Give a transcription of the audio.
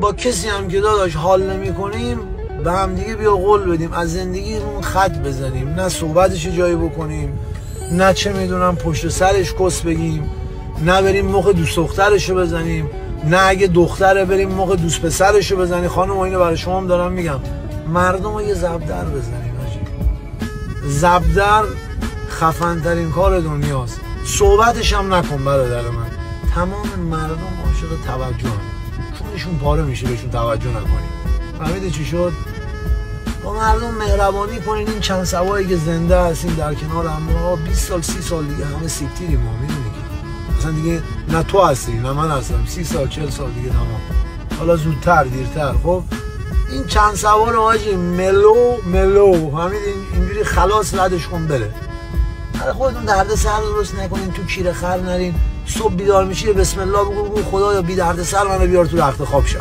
با کسی هم که داداش حال نمی کنیم به هم دیگه بیا قول بدیم از زندگیمون خط بزنیم، نه صحبتش جایی بکنیم، نه چه میدونم پشت سرش کس بگیم، نه بریم مخ دوست دخترشو بزنیم، نه اگه دختره بریم مخ دوست پسرشو بزنیم. خانم اینو برای شما هم دارم میگم، مردم رو یه زبدر بزنیم. زبدر خفن ترین کار دنیاست. صحبتش هم نکن برادر من. تمام مردم عاشق توجه هم، چونشون پاره میشه بهشون توجه نکنیم. فهمیدی چی شد؟ با مردم مهربانی کنین. این چند سوایی که زنده هستیم در کنار هم، 20 سال 30 سال دیگه همه سیکتیریم ما، میدونی که اصلا دیگه نه تو هستی نه من هستم، 30 سال 40 سال دیگه تمام، حالا زودتر دیرتر. خب این چند سوار حاجی ملو فهمیدین؟ اینجوری خلاص ردش کن بره. خودتون درد سر درست نکنین، تو کیره خر نرین. صبح بیدار میشی بسم الله بگو خدایا بی درد سر منو بیار تو رخت خواب شم.